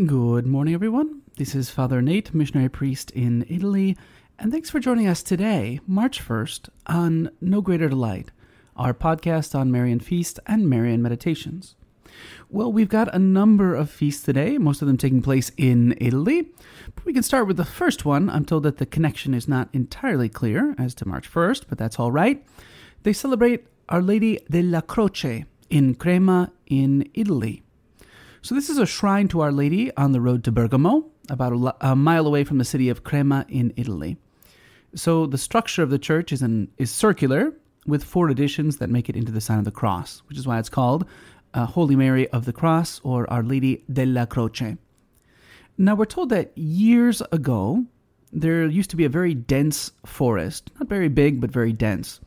Good morning, everyone. This is Father Nate, missionary priest in Italy, and thanks for joining us today, March 1st, on No Greater Delight, our podcast on Marian feast and Marian meditations. Well, we've got a number of feasts today, most of them taking place in Italy. But we can start with the first one. I'm told that the connection is not entirely clear as to March 1st, but that's all right. They celebrate Our Lady della Croce in Crema in Italy. So this is a shrine to Our Lady on the road to Bergamo, about a mile away from the city of Crema in Italy. So the structure of the church is circular, with 4 additions that make it into the sign of the cross, which is why it's called Holy Mary of the Cross, or Our Lady della Croce. Now, we're told that years ago, there used to be a very dense forest, not very big, but very dense.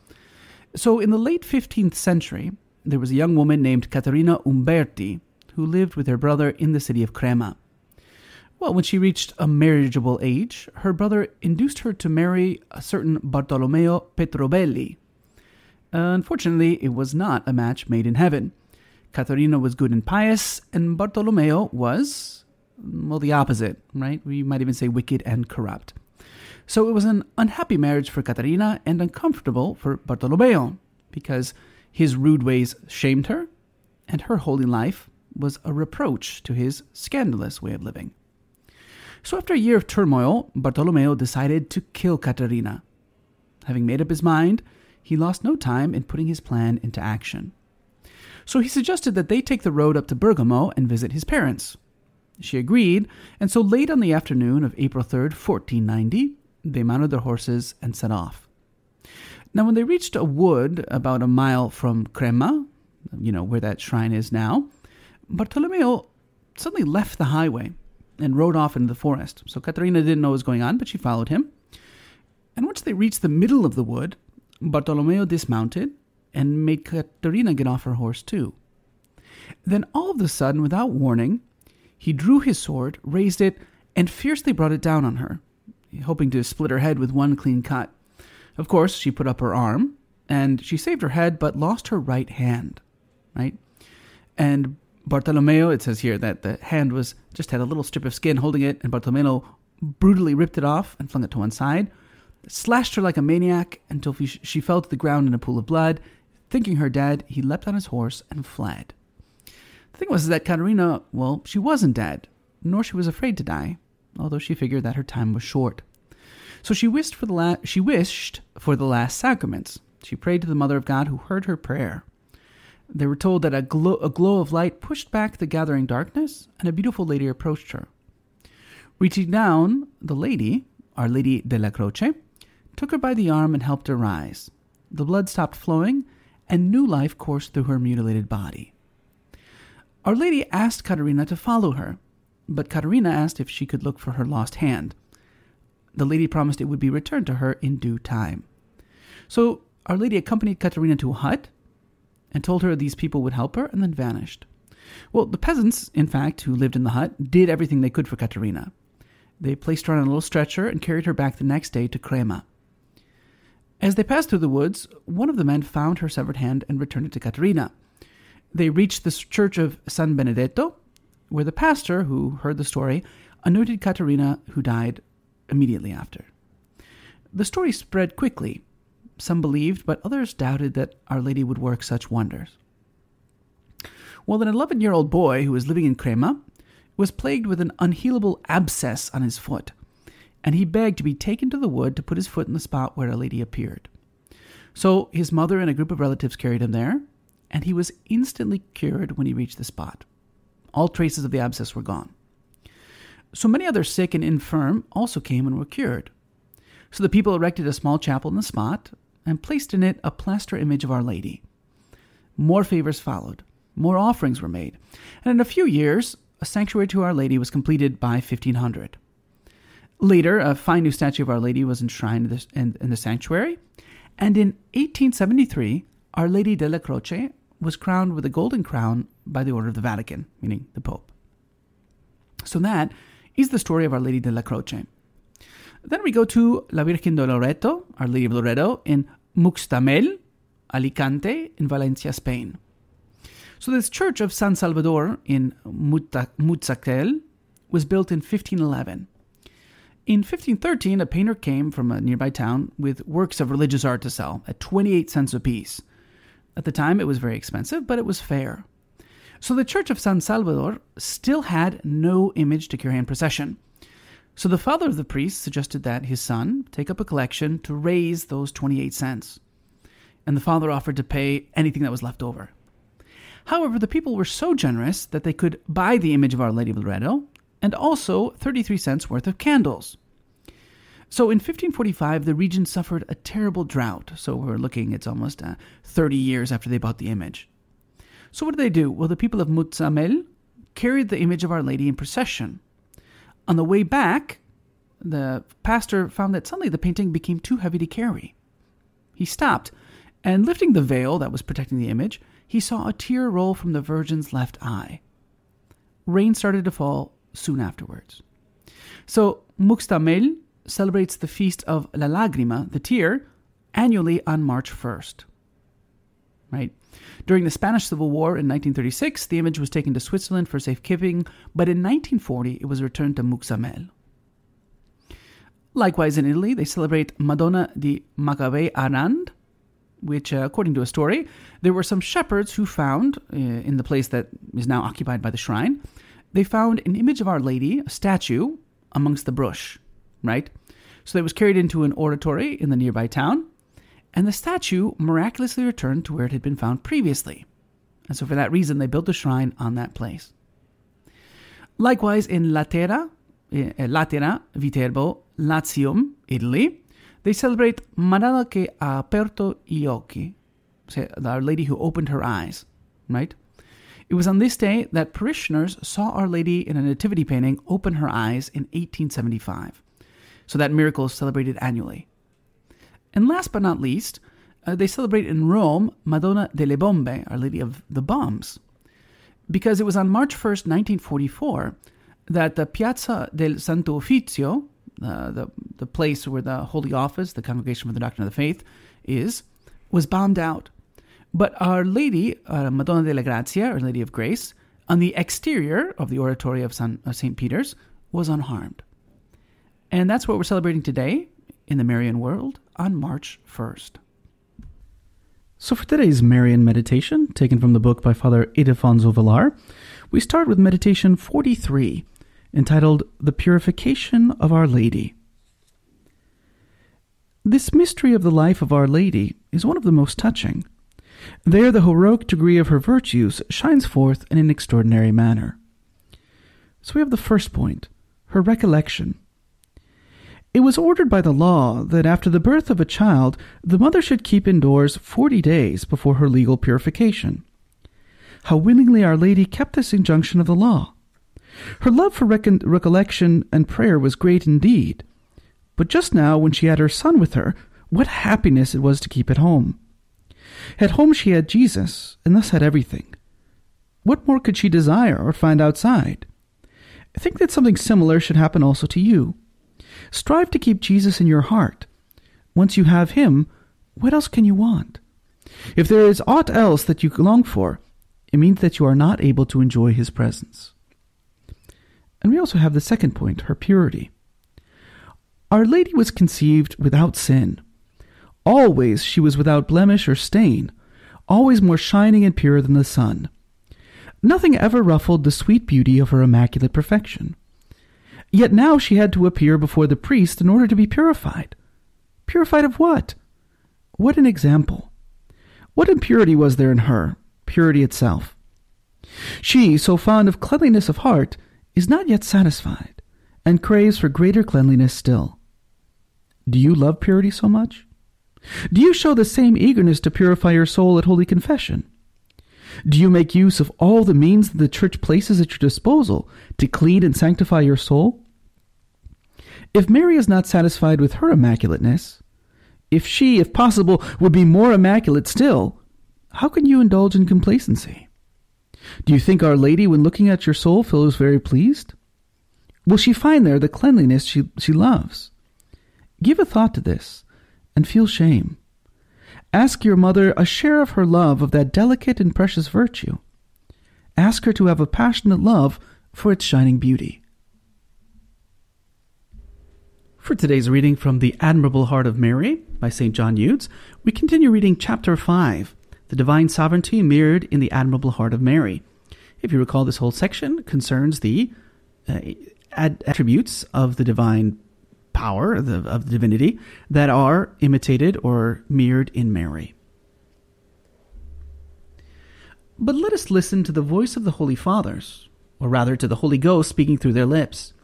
So in the late 15th century, there was a young woman named Caterina Umberti, who lived with her brother in the city of Crema. Well, when she reached a marriageable age, her brother induced her to marry a certain Bartolomeo Petrobelli. Unfortunately, it was not a match made in heaven. Caterina was good and pious, and Bartolomeo was, well, the opposite, right? We might even say wicked and corrupt. So it was an unhappy marriage for Caterina and uncomfortable for Bartolomeo, because his rude ways shamed her, and her holy life was a reproach to his scandalous way of living. So after a year of turmoil, Bartolomeo decided to kill Caterina. Having made up his mind, he lost no time in putting his plan into action. So he suggested that they take the road up to Bergamo and visit his parents. She agreed, and so late on the afternoon of April 3rd, 1490, they mounted their horses and set off. Now when they reached a wood about a mile from Crema, where that shrine is now, Bartolomeo suddenly left the highway and rode off into the forest. So Caterina didn't know what was going on, but she followed him. And once they reached the middle of the wood, Bartolomeo dismounted and made Caterina get off her horse too. Then all of a sudden, without warning, he drew his sword, raised it, and fiercely brought it down on her, hoping to split her head with one clean cut. Of course, she put up her arm, and she saved her head, but lost her right hand, right? And Bartolomeo, it says here that the hand had a little strip of skin holding it, and Bartolomeo brutally ripped it off and flung it to one side, slashed her like a maniac until she fell to the ground in a pool of blood. Thinking her dead, he leapt on his horse and fled. The thing was that Caterina, well, she wasn't dead, nor she was afraid to die, although she figured that her time was short. So she wished for the last sacraments. She prayed to the Mother of God, who heard her prayer. They were told that a glow of light pushed back the gathering darkness, and a beautiful lady approached her. Reaching down, the lady, Our Lady della Croce, took her by the arm and helped her rise. The blood stopped flowing, and new life coursed through her mutilated body. Our Lady asked Caterina to follow her, but Caterina asked if she could look for her lost hand. The lady promised it would be returned to her in due time. So Our Lady accompanied Caterina to a hut and told her these people would help her, and then vanished. Well, the peasants, in fact, who lived in the hut, did everything they could for Caterina. They placed her on a little stretcher and carried her back the next day to Crema. As they passed through the woods, one of the men found her severed hand and returned it to Caterina. They reached the church of San Benedetto, where the pastor, who heard the story, anointed Caterina, who died immediately after. The story spread quickly. Some believed, but others doubted that Our Lady would work such wonders. Well, an 11-year-old boy who was living in Crema was plagued with an unhealable abscess on his foot, and he begged to be taken to the wood to put his foot in the spot where Our Lady appeared. So his mother and a group of relatives carried him there, and he was instantly cured when he reached the spot. All traces of the abscess were gone. So many others sick and infirm also came and were cured. So the people erected a small chapel in the spot and placed in it a plaster image of Our Lady. More favors followed. More offerings were made. And in a few years, a sanctuary to Our Lady was completed by 1500. Later, a fine new statue of Our Lady was enshrined in the sanctuary. And in 1873, Our Lady della Croce was crowned with a golden crown by the Order of the Vatican, meaning the Pope. So that is the story of Our Lady della Croce. Then we go to La Virgen de Loreto, Our Lady of Loreto, in Muxtamel, Alicante, in Valencia, Spain. So this church of San Salvador in Mutzaquel was built in 1511. In 1513, a painter came from a nearby town with works of religious art to sell at 28 cents apiece. At the time, it was very expensive, but it was fair. So the Church of San Salvador still had no image to carry in procession. So the father of the priest suggested that his son take up a collection to raise those 28 cents. And the father offered to pay anything that was left over. However, the people were so generous that they could buy the image of Our Lady of Loreto and also 33 cents worth of candles. So in 1545, the region suffered a terrible drought. So we're looking, it's almost 30 years after they bought the image. So what did they do? Well, the people of Mutsamel carried the image of Our Lady in procession. On the way back, the pastor found that suddenly the painting became too heavy to carry. He stopped, and lifting the veil that was protecting the image, he saw a tear roll from the Virgin's left eye. Rain started to fall soon afterwards. So Mutsamel celebrates the feast of La Lagrima, the tear, annually on March 1st. Right? During the Spanish Civil War in 1936, the image was taken to Switzerland for safekeeping, but in 1940 it was returned to Mutsamel. Likewise, in Italy, they celebrate Madonna di Maccabei Arand, which, according to a story, there were some shepherds who found, in the place that is now occupied by the shrine, they found an image of Our Lady, a statue, amongst the brush, right? So it was carried into an oratory in the nearby town, and the statue miraculously returned to where it had been found previously. And so for that reason, they built a shrine on that place. Likewise, in Latera, Viterbo, Latium, Italy, they celebrate Madonna che ha aperto gli occhi, Our Lady who opened her eyes, right? It was on this day that parishioners saw Our Lady in a nativity painting open her eyes in 1875. So that miracle is celebrated annually. And last but not least, they celebrate in Rome Madonna delle Bombe, Our Lady of the Bombs, because it was on March 1st, 1944, that the Piazza del Santo Uffizio, the place where the Holy Office, the Congregation for the Doctrine of the Faith, was bombed out. But Our Lady, Madonna della Grazia, Our Lady of Grace, on the exterior of the oratory of St. Peter's, was unharmed. And that's what we're celebrating today in the Marian world on March 1st. So for today's Marian meditation, taken from the book by Father Ildefonso Villar, we start with meditation 43, entitled The Purification of Our Lady. This mystery of the life of Our Lady is one of the most touching. There the heroic degree of her virtues shines forth in an extraordinary manner. So we have the first point, her recollection. It was ordered by the law that after the birth of a child, the mother should keep indoors 40 days before her legal purification. How willingly Our Lady kept this injunction of the law. Her love for recollection and prayer was great indeed. But just now, when she had her son with her, what happiness it was to keep at home. At home she had Jesus, and thus had everything. What more could she desire or find outside? I think that something similar should happen also to you. Strive to keep Jesus in your heart. Once you have him, what else can you want? If there is aught else that you long for, it means that you are not able to enjoy his presence. And we also have the second point, her purity. Our Lady was conceived without sin. Always she was without blemish or stain, always more shining and pure than the sun. Nothing ever ruffled the sweet beauty of her immaculate perfection. Yet now she had to appear before the priest in order to be purified. Purified of what? What an example! What impurity was there in her, purity itself? She, so fond of cleanliness of heart, is not yet satisfied, and craves for greater cleanliness still. Do you love purity so much? Do you show the same eagerness to purify your soul at Holy Confession? Do you make use of all the means that the Church places at your disposal to clean and sanctify your soul? If Mary is not satisfied with her immaculateness, if she, if possible, would be more immaculate still, how can you indulge in complacency? Do you think Our Lady, when looking at your soul, feels very pleased? Will she find there the cleanliness she loves? Give a thought to this, and feel shame. Ask your mother a share of her love of that delicate and precious virtue. Ask her to have a passionate love for its shining beauty. For today's reading from The Admirable Heart of Mary by St. John Eudes, we continue reading Chapter 5, The Divine Sovereignty Mirrored in the Admirable Heart of Mary. If you recall, this whole section concerns the attributes of the divine power, of the divinity, that are imitated or mirrored in Mary. But let us listen to the voice of the Holy Fathers, or rather to the Holy Ghost speaking through their lips.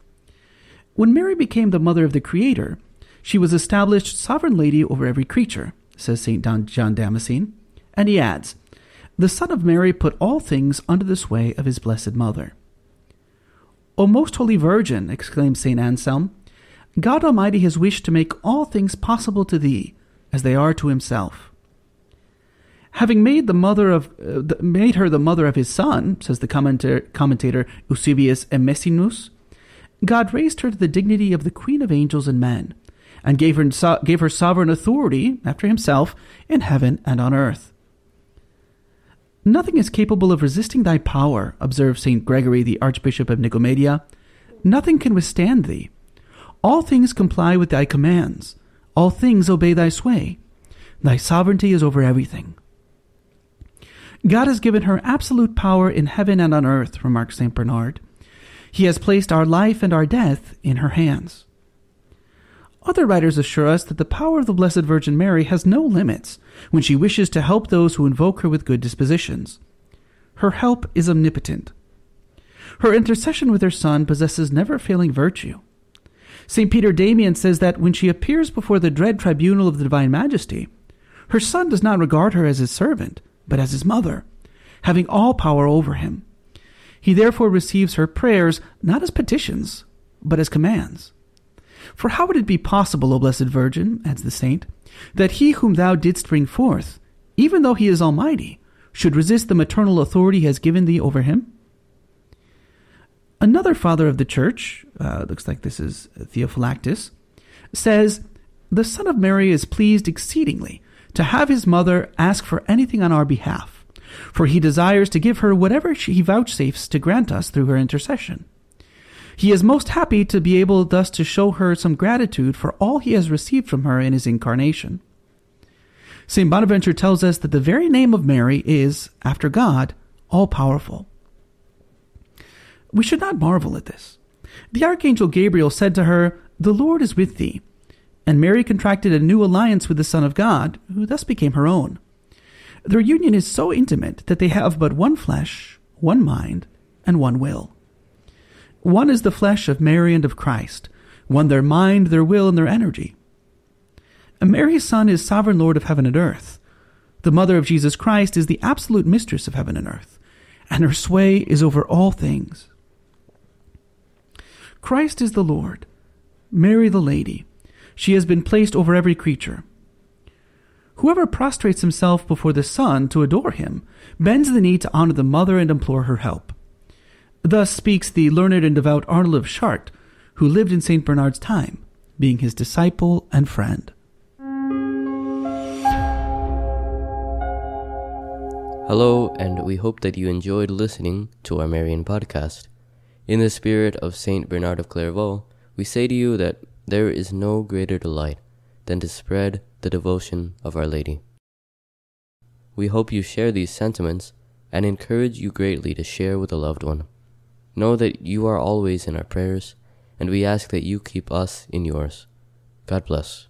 When Mary became the mother of the Creator, she was established sovereign lady over every creature, says St. John Damascene, and he adds, the Son of Mary put all things under the sway of his blessed mother. O most holy Virgin, exclaims St. Anselm, God Almighty has wished to make all things possible to thee, as they are to himself. Having made her the mother of his Son, says the commentator Eusebius Emessinus, God raised her to the dignity of the Queen of angels and men, and gave her sovereign authority, after himself, in heaven and on earth. Nothing is capable of resisting thy power, observes St. Gregory, the Archbishop of Nicomedia. Nothing can withstand thee. All things comply with thy commands. All things obey thy sway. Thy sovereignty is over everything. God has given her absolute power in heaven and on earth, remarks Saint Bernard. He has placed our life and our death in her hands. Other writers assure us that the power of the Blessed Virgin Mary has no limits when she wishes to help those who invoke her with good dispositions. Her help is omnipotent. Her intercession with her Son possesses never-failing virtue. St. Peter Damian says that when she appears before the dread tribunal of the Divine Majesty, her Son does not regard her as his servant, but as his mother, having all power over him. He therefore receives her prayers not as petitions, but as commands. For how would it be possible, O Blessed Virgin, adds the saint, that he whom thou didst bring forth, even though he is almighty, should resist the maternal authority he has given thee over him? Another father of the Church, looks like this is Theophylactus, says, the Son of Mary is pleased exceedingly to have his mother ask for anything on our behalf, for he desires to give her whatever he vouchsafes to grant us through her intercession. He is most happy to be able thus to show her some gratitude for all he has received from her in his incarnation. St. Bonaventure tells us that the very name of Mary is, after God, all-powerful. We should not marvel at this. The Archangel Gabriel said to her, the Lord is with thee, and Mary contracted a new alliance with the Son of God, who thus became her own. Their union is so intimate that they have but one flesh, one mind, and one will. One is the flesh of Mary and of Christ, one their mind, their will, and their energy. And Mary's Son is sovereign Lord of heaven and earth. The mother of Jesus Christ is the absolute mistress of heaven and earth, and her sway is over all things. Christ is the Lord, Mary the Lady. She has been placed over every creature. Whoever prostrates himself before the Son to adore him bends the knee to honor the Mother and implore her help. Thus speaks the learned and devout Arnold of Chartres, who lived in Saint Bernard's time, being his disciple and friend. Hello, and we hope that you enjoyed listening to our Marian podcast. In the spirit of Saint Bernard of Clairvaux, we say to you that there is no greater delight than to spread the devotion of Our Lady. We hope you share these sentiments and encourage you greatly to share with a loved one. Know that you are always in our prayers, and we ask that you keep us in yours. God bless.